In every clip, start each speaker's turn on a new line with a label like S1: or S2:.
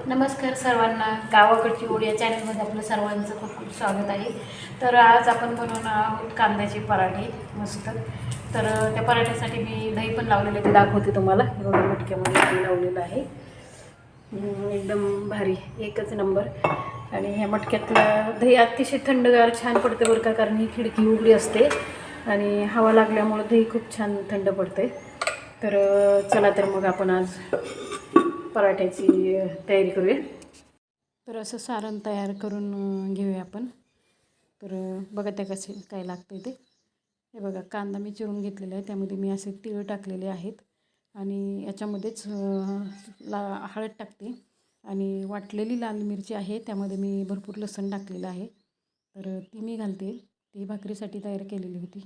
S1: नमस्कार सर्वांना. गावाकडची ओढ या चॅनलमध्ये आपलं सर्वांचं खूप खूप स्वागत आहे. तर आज आपण बनवणार आहोत कांद्याचे पराठे मस्त. तर त्या पराठ्यासाठी मी दही पण लावलेलं ते दाखवते तुम्हाला. एवढं मटक्यामध्ये दही लावलेलं आहे. एकदम भारी, एकच नंबर. आणि ह्या मटक्यातलं दही अतिशय थंडगार छान पडते बरं का, कारण ही खिडकी उघडी असते आणि हवा लागल्यामुळं दही खूप छान थंड पडते. तर चला तर मग आपण आज पराठ्याची तयारी करूया. तर असं सारण तयार करून घेऊया आपण. तर बघा त्या कसे काय लागते ते. हे बघा, कांदा मी चिरून घेतलेला आहे, त्यामध्ये मी असे तीळ टाकलेले आहेत आणि याच्यामध्येच हळद टाकते आणि वाटलेली लाल मिरची आहे, त्यामध्ये मी भरपूर लसूण टाकलेलं आहे. तर ती मी घालते. ती भाकरीसाठी तयार केलेली होती,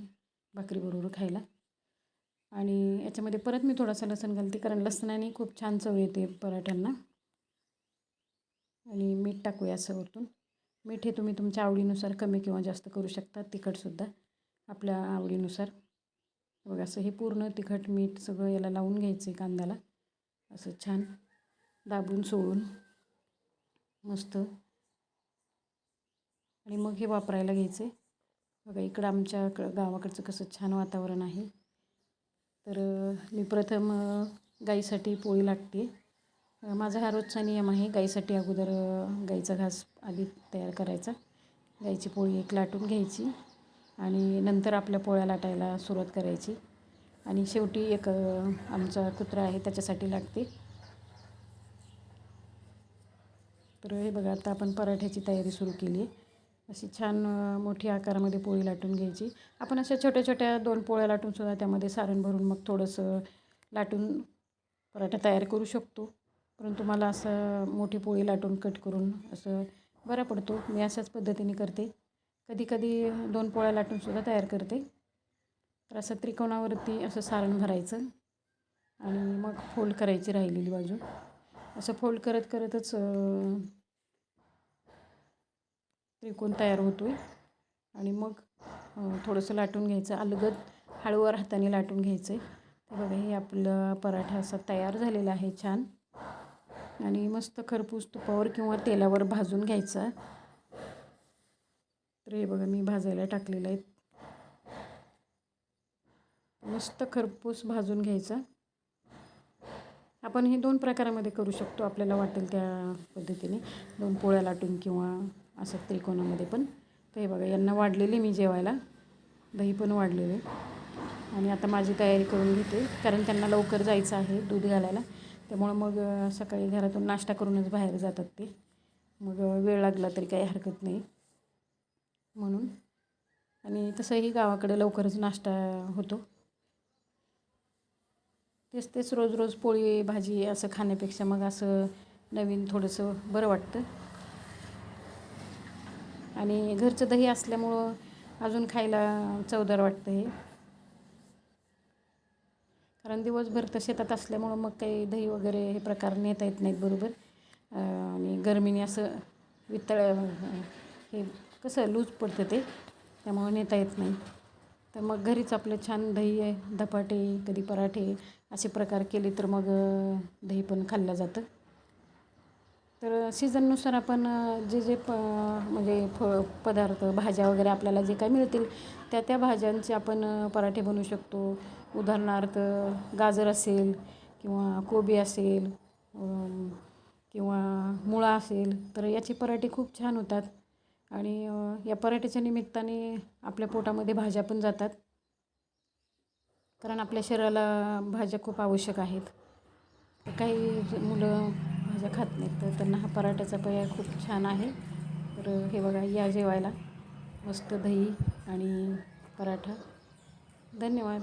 S1: भाकरीबरोबर खायला. आणि याच्यामध्ये परत मी थोडासा लसूण घालते, कारण लसणाने खूप छान चव येते पराठ्यांना. आणि मीठ टाकूया असं वरतून. मीठ हे तुम्ही तुमच्या आवडीनुसार कमी किंवा जास्त करू शकता. तिखटसुद्धा आपल्या आवडीनुसार. बघा, असं हे पूर्ण तिखट मीठ सगळं याला लावून घ्यायचं आहे कांद्याला, असं छान दाबून सोडून मस्त. आणि मग हे वापरायला घ्यायचं आहे. बघा, इकडं आमच्या गावाकडचं कसं छान वातावरण आहे. तर मी प्रथम गाईसाठी पोळी लाटते. माझा हा रोजचा नियम आहे. गाईसाठी अगोदर गाईचा घास आधी तयार करायचा. गाईची पोळी एक लाटून घ्यायची आणि नंतर आपल्या पोळ्या लाटायला सुरुवात करायची. आणि शेवटी एक आमचा कुत्रा आहे त्याच्यासाठी लाटते. तर हे बघा, आता आपण पराठ्याची तयारी सुरू केली आहे. अशी छान मोठी आकारामध्ये पोळी लाटून घ्यायची. आपण अशा छोट्या छोट्या 2 पोळ्या लाटूनसुद्धा त्यामध्ये सारण भरून मग थोडंसं लाटून पराठा तयार करू शकतो. परंतु मला असं मोठी पोळी लाटून कट करून असं बरा पडतो. मी अशाच पद्धतीने करते. कधी कधी 2 पोळ्या लाटूनसुद्धा तयार करते. तर असं त्रिकोणावरती असं सारण भरायचं आणि मग फोल्ड करायची राहिलेली बाजू. असं फोल्ड करत करतच त्रिकोण तयार होतो आहे. आणि मग थोडंसं लाटून घ्यायचं, अलगद हळूवार हाताने लाटून घ्यायचं आहे. तर बघा, हे आपलं पराठा असा तयार झालेला आहे छान. आणि मस्त खरपूस तुपावर किंवा तेलावर भाजून घ्यायचा. तर हे बघा, मी भाजायला टाकलेलं आहे. मस्त खरपूस भाजून घ्यायचा. आपण हे 2 प्रकारामध्ये करू शकतो, आपल्याला वाटेल त्या पद्धतीने. 2 पोळ्या लाटून किंवा असं त्रिकोणामध्ये पण. तर हे बघा, यांना वाढलेली मी जेवायला, दही पण वाढलेले. आणि आता माझी तयारी करून घेते, कारण त्यांना लवकर जायचं आहे दूध घालायला. त्यामुळं मग सकाळी घरातून नाश्ता करूनच बाहेर जातात ते. मग वेळ लागला तरी काही हरकत नाही म्हणून. आणि तसंही गावाकडे लवकरच नाश्ता होतो. तेच तेच रोज रोज पोळी भाजी असं खाण्यापेक्षा मग असं नवीन थोडंसं बरं वाटतं. आणि घरचं दही असल्यामुळं अजून खायला चवदार वाटतं हे. कारण दिवसभर तर शेतात असल्यामुळं मग काही दही वगैरे हे प्रकार नेता येत नाहीत बरोबर. आणि गरमीने असं वितळ हे कसं लूज पडतं ते, त्यामुळं नेता येत नाही. तर मग घरीच आपलं छान दही आहे, धपाटे कधी पराठे असे प्रकार केले तर मग दही पण खाल्लं जातं. तर सीझननुसार आपण जे जे म्हणजे पदार्थ भाज्या वगैरे आपल्याला जे काय मिळतील त्या त्या भाज्यांचे आपण पराठे बनवू शकतो. उदाहरणार्थ गाजर असेल किंवा कोबी असेल किंवा मुळा असेल, तर याचे पराठे खूप छान होतात. आणि या पराठ्याच्या निमित्ताने आपल्या पोटामध्ये भाज्या पण जातात, कारण आपल्या शरीराला भाज्या खूप आवश्यक आहेत. काही मुलं भाज्या खात नाहीत, तर त्यांना हा पराठ्याचा पर्याय खूप छान आहे. तर हे बघा, या जेवायला मस्त दही आणि पराठा. धन्यवाद.